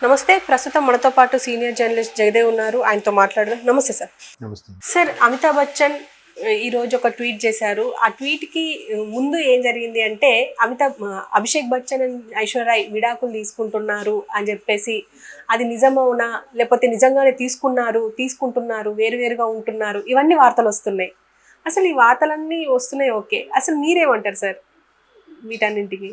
నమస్తే. ప్రస్తుతం మనతో పాటు సీనియర్ జర్నలిస్ట్ జగదేవ్ ఉన్నారు. ఆయనతో మాట్లాడదాం. నమస్తే సార్. నమస్తే. సార్, అమితాబ్ బచ్చన్ ఈరోజు ఒక ట్వీట్ చేశారు. ఆ ట్వీట్కి ముందు ఏం జరిగింది అంటే అభిషేక్ బచ్చన్ అండ్ ఐశ్వర్య విడాకులు తీసుకుంటున్నారు అని చెప్పేసి, అది నిజమవునా లేకపోతే నిజంగానే తీసుకుంటున్నారు, వేరువేరుగా ఉంటున్నారు, ఇవన్నీ వార్తలు వస్తున్నాయి. అసలు ఈ వార్తలన్నీ వస్తున్నాయి, ఓకే, అసలు మీరేమంటారు సార్ వీటన్నింటికి?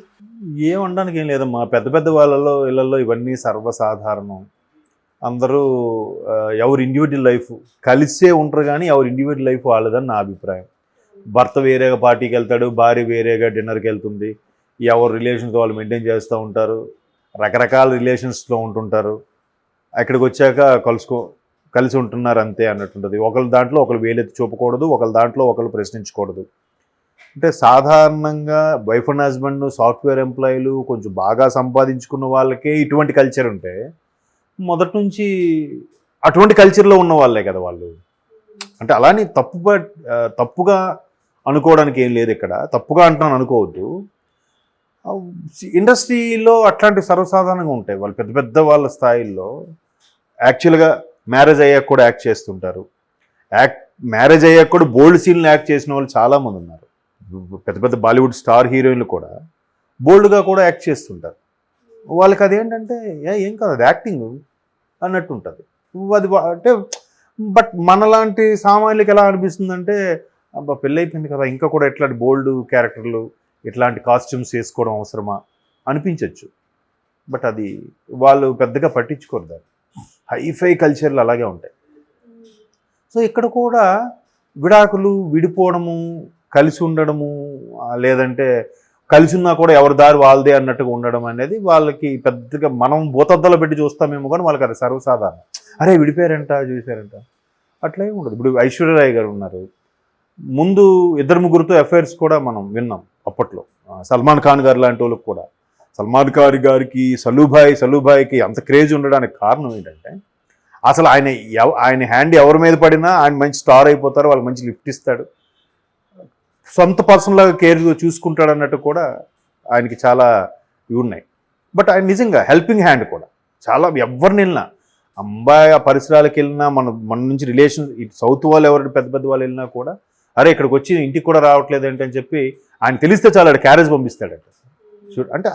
ఏమనడానికి ఏం లేదమ్మా. పెద్ద పెద్ద వాళ్ళలో ఇళ్లలో ఇవన్నీ సర్వసాధారణం. అందరూ ఎవరి ఇండివిజువల్ లైఫ్ కలిసే ఉంటారు, కానీ ఎవరి ఇండివిజువల్ లైఫ్ వాళ్ళదని నా అభిప్రాయం. భర్త వేరేగా పార్టీకి వెళ్తాడు, భార్య వేరేగా డిన్నర్కి వెళ్తుంది, ఎవరు రిలేషన్స్ వాళ్ళు మెయింటైన్ చేస్తూ ఉంటారు, రకరకాల రిలేషన్స్లో ఉంటుంటారు. అక్కడికి వచ్చాక కలిసి ఉంటున్నారు అంతే అన్నట్టుంటుంది. ఒకరి దాంట్లో ఒకరు వేలెత్తి చూపకూడదు, ఒకరి దాంట్లో ఒకరు ప్రశ్నించకూడదు. అంటే సాధారణంగా వైఫ్ అండ్ హస్బెండ్ సాఫ్ట్వేర్ ఎంప్లాయీలు కొంచెం బాగా సంపాదించుకున్న వాళ్ళకే ఇటువంటి కల్చర్ ఉంటే, మొదటి నుంచి అటువంటి కల్చర్లో ఉన్న వాళ్ళే కదా వాళ్ళు. అంటే అలానే తప్పుగా అనుకోవడానికి ఏం లేదు ఇక్కడ. తప్పుగా అంటున్నాను అనుకోవద్దు. ఇండస్ట్రీలో అట్లాంటి సర్వసాధారణంగా ఉంటాయి. వాళ్ళు పెద్ద పెద్ద వాళ్ళ స్థాయిల్లో యాక్చువల్గా మ్యారేజ్ అయ్యాక కూడా యాక్ట్ చేస్తుంటారు. మ్యారేజ్ అయ్యాక కూడా బోల్డ్ సీన్లు యాక్ట్ చేసిన వాళ్ళు చాలామంది ఉన్నారు. పెద్ద పెద్ద బాలీవుడ్ స్టార్ హీరోయిన్లు కూడా బోల్డ్గా కూడా యాక్ట్ చేస్తుంటారు. వాళ్ళకి అదేంటంటే ఏం కాదు, అది యాక్టింగ్ అన్నట్టు ఉంటుంది. అది అంటే బట్ మనలాంటి సామాన్యులకి ఎలా అనిపిస్తుందంటే, అబ్బా పెళ్ళి అయిపోయింది కదా, ఇంకా కూడా ఇట్లాంటి బోల్డ్ క్యారెక్టర్లు ఇట్లాంటి కాస్ట్యూమ్స్ వేసుకోవడం అవసరమా అనిపించవచ్చు. బట్ అది వాళ్ళు పెద్దగా పట్టించుకోరు. దాన్ని హైఫై కల్చర్లు అలాగే ఉంటాయి. సో ఇక్కడ కూడా విడాకులు, విడిపోవడము, కలిసి ఉండడము, లేదంటే కలిసి ఉన్నా కూడా ఎవరి దారి వాళ్ళదే అన్నట్టుగా ఉండడం అనేది వాళ్ళకి పెద్దగా మనం భూతద్దలో పెట్టి చూస్తామేమో, కానీ వాళ్ళకి అది సర్వసాధారణం. అరే విడిపోయారంట, చూసారంట, అట్లా ఏమి ఉండదు. ఇప్పుడు ఐశ్వర్యరాయ్ గారు ఉన్నారు, ముందు ఇద్దరు ముగ్గురితో అఫైర్స్ కూడా మనం విన్నాం అప్పట్లో. సల్మాన్ ఖాన్ గారు లాంటి వాళ్ళకి కూడా. సల్మాన్ ఖాన్ గారికి సలూభాయ్కి అంత క్రేజ్ ఉండడానికి కారణం ఏంటంటే, అసలు ఆయన హ్యాండ్ ఎవరి మీద పడినా ఆయన మంచి స్టార్ అయిపోతారు, వాళ్ళు మంచి లిఫ్ట్ ఇస్తాడు, సొంత పర్సన్లాగా కేర్ చూసుకుంటాడు అన్నట్టు కూడా ఆయనకి చాలా ఇవి ఉన్నాయి. బట్ ఆయన నిజంగా హెల్పింగ్ హ్యాండ్ కూడా చాలా. ఎవరిని వెళ్ళినా, అమ్మాయి ఆ పరిసరాలకు వెళ్ళినా, మన నుంచి రిలేషన్ ఇటు సౌత్ వాళ్ళు ఎవరైనా పెద్ద పెద్ద వాళ్ళు వెళ్ళినా కూడా, అరే ఇక్కడికి వచ్చి ఇంటికి కూడా రావట్లేదు ఏంటని చెప్పి ఆయన తెలిస్తే చాలా క్యారేజ్ పంపిస్తాడంట. అంటే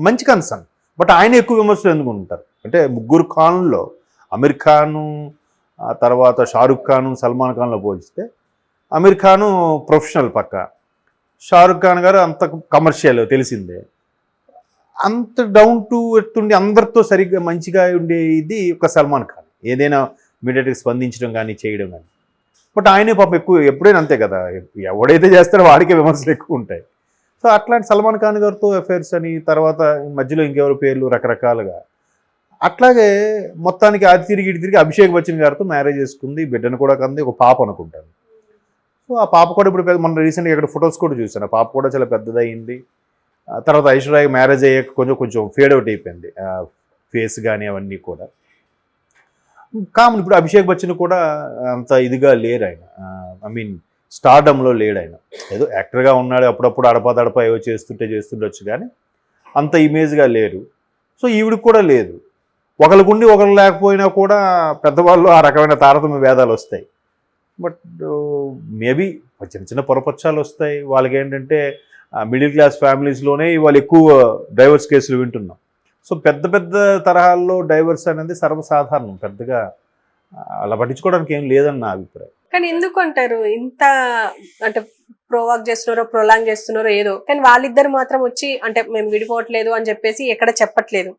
మంచి కన్సర్న్. బట్ ఆయన ఎక్కువ విమర్శలు ఎందుకు ఉంటారు అంటే, ముగ్గురు ఖాన్లో అమీర్ ఖాను, తర్వాత షారుఖ్ ఖాను, సల్మాన్ ఖాన్లో పోల్చితే అమీర్ ఖాను ప్రొఫెషనల్ పక్క, షారుఖ్ ఖాన్ గారు అంత కమర్షియల్ తెలిసిందే. అంత డౌన్ టు ఎర్త్ ఉండి అందరితో సరిగ్గా మంచిగా ఉండే ఇది ఒక సల్మాన్ ఖాన్. ఏదైనా ఇమీడియట్గా స్పందించడం కానీ చేయడం కానీ. బట్ ఆయనే పాపం ఎక్కువ ఎప్పుడైనా అంతే కదా, ఎవడైతే చేస్తాడో వాడికే విమర్శలు ఎక్కువ ఉంటాయి. సో అట్లాంటి సల్మాన్ ఖాన్ గారితో అఫైర్స్ అని, తర్వాత మధ్యలో ఇంకెవరి పేర్లు రకరకాలుగా. అట్లాగే మొత్తానికి అది తిరిగి అభిషేక్ బచ్చన్ గారితో మ్యారేజ్ చేసుకుంది, బిడ్డను కూడా కంది, ఒక పాప అనుకుంటాను. సో ఆ పాప కూడా ఇప్పుడు మన రీసెంట్గా ఇక్కడ ఫొటోస్ కూడా చూసాను, ఆ పాప కూడా చాలా పెద్దదయ్యింది. తర్వాత ఐశ్వర్య మ్యారేజ్ అయ్యాక కొంచెం ఫేడ్ అవుట్ అయిపోయింది ఫేస్ కానీ అవన్నీ కూడా కామన్. ఇప్పుడు అభిషేక్ బచ్చన్ కూడా అంత ఇదిగా లేరు ఆయన. ఐ మీన్ స్టార్డమ్లో లేడు ఆయన. ఏదో యాక్టర్గా ఉన్నాడు, అప్పుడప్పుడు అడపా ఏవో చేస్తుండొచ్చు, కానీ అంత ఇమేజ్గా లేరు. సో ఈవిడికి కూడా లేదు. ఒకరికుండి ఒకరు లేకపోయినా కూడా పెద్దవాళ్ళు ఆ రకమైన తారతమ్య భేదాలు వస్తాయి. బట్ మేబీ చిన్న చిన్న పొరపక్షాలు వస్తాయి. వాళ్ళకి ఏంటంటే మిడిల్ క్లాస్ ఫ్యామిలీస్లోనే వాళ్ళు ఎక్కువ డైవర్స్ కేసులు వింటున్నాం. సో పెద్ద పెద్ద తరహాల్లో డైవర్స్ అనేది సర్వసాధారణం. పెద్దగా అలా పట్టించుకోవడానికి ఏం లేదని నా అభిప్రాయం. కానీ ఎందుకు అంటారు ఇంత అంటే ప్రొలాంగ్ చేస్తున్నారో ఏదో, కానీ వాళ్ళిద్దరు మాత్రం వచ్చి అంటే మేము విడిపోవట్లేదు అని చెప్పేసి ఎక్కడ చెప్పట్లేదు.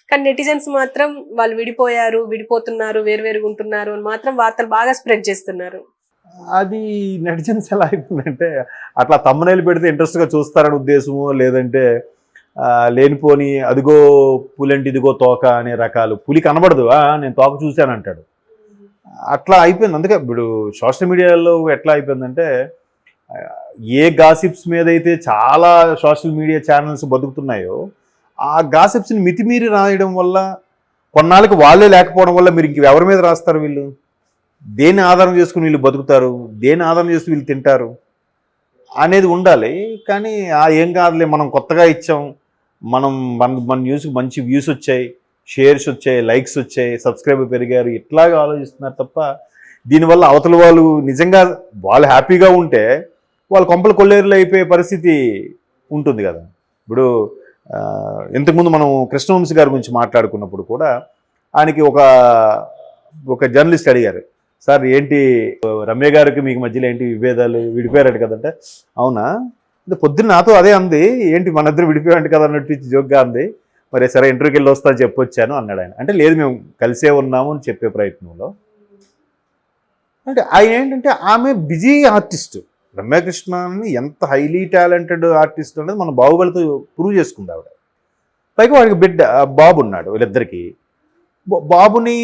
కానీ నెటిజన్స్ మాత్రం వాళ్ళు విడిపోతున్నారు, వేరువేరుగా ఉంటున్నారు అని మాత్రం వార్తలు బాగా స్ప్రెడ్ చేస్తున్నారు. అది నెటిజన్స్ ఎలా అయిపోయిందంటే, అట్లా తమ్మునేలు పెడితే ఇంట్రెస్ట్గా చూస్తారని ఉద్దేశము, లేదంటే లేనిపోని అదిగో పులంటి ఇదిగో తోక అనే రకాలు. పులి కనబడదు, నేను తోక చూశాను అంటాడు. అట్లా అయిపోయింది. అందుకే ఇప్పుడు సోషల్ మీడియాలో ఎట్లా అయిపోయిందంటే, ఏ గాసిప్స్ మీద అయితే చాలా సోషల్ మీడియా ఛానల్స్ బతుకుతున్నాయో, ఆ గాసిప్స్ని మితిమీరి రాయడం వల్ల, కొన్నాళ్ళకి వాళ్ళే లేకపోవడం వల్ల మీరు ఇంక ఎవరి మీద రాస్తారు? వీళ్ళు దేన్ని ఆధారం చేసుకుని వీళ్ళు బతుకుతారు, దేన్ని ఆధారం చేసి వీళ్ళు తింటారు అనేది ఉండాలి. కానీ ఏం కాదులే, మనం కొత్తగా ఇచ్చాం, మన న్యూస్కి మంచి వ్యూస్ వచ్చాయి, షేర్స్ వచ్చాయి, లైక్స్ వచ్చాయి, సబ్స్క్రైబర్ పెరిగారు, ఇట్లాగా ఆలోచిస్తున్నారు తప్ప దీనివల్ల అవతల వాళ్ళు నిజంగా వాళ్ళు హ్యాపీగా ఉంటే వాళ్ళు కొంపలు కొల్లేరులు అయిపోయే పరిస్థితి ఉంటుంది కదా. ఇప్పుడు ఇంతకుముందు మనం కృష్ణవంశీ గారి గురించి మాట్లాడుకున్నప్పుడు కూడా ఆయనకి ఒక జర్నలిస్ట్ అడిగారు, సార్ ఏంటి రమ్య గారికి మీకు మధ్యలో ఏంటి విభేదాలు, విడిపోయారట కదంటే, అవునా పొద్దున్న నాతో అదే అంది, ఏంటి మన ఇద్దరు విడిపోయాడు కదా అన్నట్టు జోక్గా అంది, మరి సరే ఇంటర్వ్యూకి వెళ్ళి వస్తా అని చెప్పొచ్చాను అన్నాడు ఆయన. అంటే లేదు మేము కలిసే ఉన్నాము అని చెప్పే ప్రయత్నంలో, అంటే ఆయన ఏంటంటే ఆమె బిజీ ఆర్టిస్ట్. రమ్యకృష్ణని ఎంత హైలీ టాలెంటెడ్ ఆర్టిస్ట్ అనేది మన బాహుబలితో ప్రూవ్ చేసుకుంది ఆవిడ. పైగా వాడికి బిడ్డ బాబు ఉన్నాడు వీళ్ళిద్దరికి. బాబుని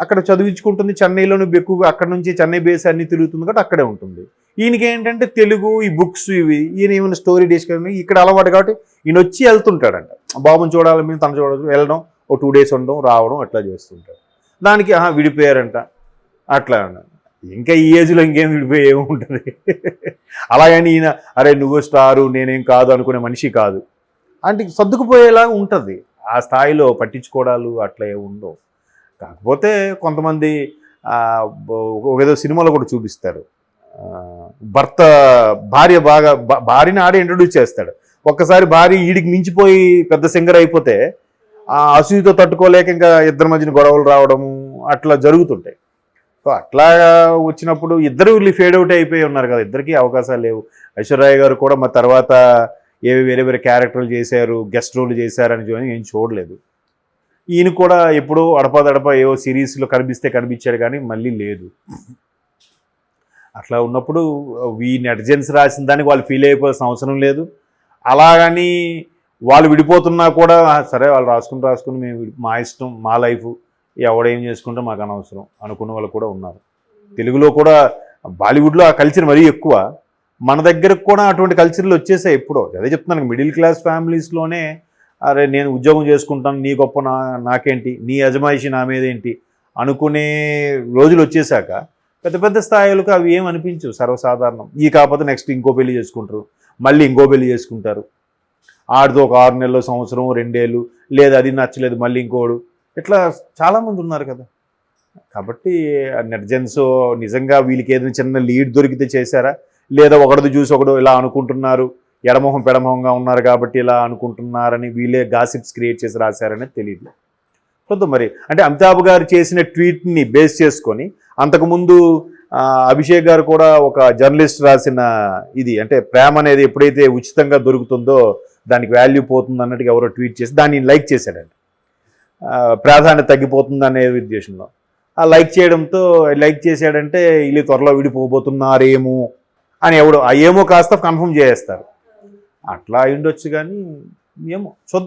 అక్కడ చదివించుకుంటుంది, చెన్నైలోనే ఎక్కువ అక్కడ నుంచి చెన్నై బేస్ అన్ని తిరుగుతుంది కాబట్టి అక్కడే ఉంటుంది. ఈయనకి ఏంటంటే తెలుగు ఈ బుక్స్ ఇవి, ఈయన ఏమైనా స్టోరీ డిస్కషన్ ఇక్కడ అలవాటు కాబట్టి ఈయన వచ్చి వెళ్తుంటాడంట. బాబుని చూడాలి మేము తను చూడాలి, వెళ్ళడం ఓ 2 days ఉండడం రావడం అట్లా చేస్తుంటాడు. దానికి విడిపోయారంట అట్లా. ఇంకా ఈ ఏజ్లో ఇంకేం విడిపోయి ఏముంటుంది. అలాగని ఈయన అరే నువ్వు స్టారు నేనేం కాదు అనుకునే మనిషి కాదు అంటే సర్దుకుపోయేలా ఉంటుంది. ఆ స్థాయిలో పట్టించుకోవడాలు అట్లా ఏమి ఉండవు. కాకపోతే కొంతమంది ఏదో సినిమాలో కూడా చూపిస్తారు, భార్యని ఆడే ఇంట్రడ్యూస్ చేస్తాడు. ఒక్కసారి భార్య ఈడికి మించిపోయి పెద్ద సింగర్ అయిపోతే ఆ అసూయతో తట్టుకోలేక ఇంకా ఇద్దరి మధ్యన గొడవలు రావడము అట్లా జరుగుతుంటాయి. సో అట్లా వచ్చినప్పుడు ఇద్దరు ఫేడ్ అవుట్ అయిపోయి ఉన్నారు కదా, ఇద్దరికీ అవకాశాలు లేవు. ఐశ్వర్య గారు కూడా మా తర్వాత వేరే వేరే క్యారెక్టర్లు చేశారు, గెస్ట్ రోల్ చేశారని ఏం చూడలేదు. ఈయన కూడా ఎప్పుడో అడపదడప ఏవో సిరీస్లో కనిపించాడు కానీ మళ్ళీ లేదు. అట్లా ఉన్నప్పుడు ఈ నెటిజన్స్ రాసిన దానికి వాళ్ళు ఫీల్ అయిపోవాల్సిన అవసరం లేదు. అలాగని వాళ్ళు విడిపోతున్నా కూడా సరే వాళ్ళు రాసుకుని మేము మా ఇష్టం మా లైఫ్ ఎవడేం చేసుకుంటే మాకు అనవసరం అనుకున్న వాళ్ళు కూడా ఉన్నారు. తెలుగులో కూడా బాలీవుడ్లో ఆ కల్చర్ మరీ ఎక్కువ, మన దగ్గరకు కూడా అటువంటి కల్చర్లు వచ్చేసాయి ఎప్పుడో. అదే చెప్తున్నాను, మిడిల్ క్లాస్ ఫ్యామిలీస్లోనే అరే నేను ఉద్యోగం చేసుకుంటాను నీ గొప్ప నాకేంటి, నీ అజమాయిషి నా మీద ఏంటి అనుకునే రోజులు వచ్చేసాక పెద్ద పెద్ద స్థాయిలకు అవి ఏం అనిపించవు, సర్వసాధారణం. ఈ కాకపోతే నెక్స్ట్ ఇంకో పెళ్లి చేసుకుంటారు, మళ్ళీ ఇంకో పెళ్లి చేసుకుంటారు, ఆడితో ఒక 6 నెలలు సంవత్సరం 2 ఏళ్ళు, లేదు అది నచ్చలేదు మళ్ళీ ఇంకోడు, ఇట్లా చాలామంది ఉన్నారు కదా. కాబట్టి నెటిజన్స్ నిజంగా వీళ్ళకి ఏదైనా చిన్న లీడ్ దొరికితే చేశారా, లేదా ఒకటిది చూసి ఒకడు ఇలా అనుకుంటున్నారు, ఎడమొహం పెడమొహంగా ఉన్నారు కాబట్టి ఇలా అనుకుంటున్నారని వీళ్ళే గాసిప్స్ క్రియేట్ చేసి రాశారనేది తెలియదు. చూద్దాం మరి. అంటే అమితాబ్ గారు చేసిన ట్వీట్ని బేస్ చేసుకొని అంతకుముందు అభిషేక్ గారు కూడా ఒక జర్నలిస్ట్ రాసిన ఇది అంటే ప్రేమ అనేది ఎప్పుడైతే ఉచితంగా దొరుకుతుందో దానికి వాల్యూ పోతుంది అన్నట్టుగా ఎవరో ట్వీట్ చేసి దాన్ని లైక్ చేశాడండి. ప్రాధాన్యత తగ్గిపోతుంది అనే ఉద్దేశంలో ఆ లైక్ చేశాడంటే వీళ్ళు త్వరలో విడిపోబోతున్నారేమో అని ఎవడో ఏమో కాస్త కన్ఫర్మ్ చేసేస్తారు. అట్లా అయి ఉండొచ్చు కానీ ఏమో చూద్దాం.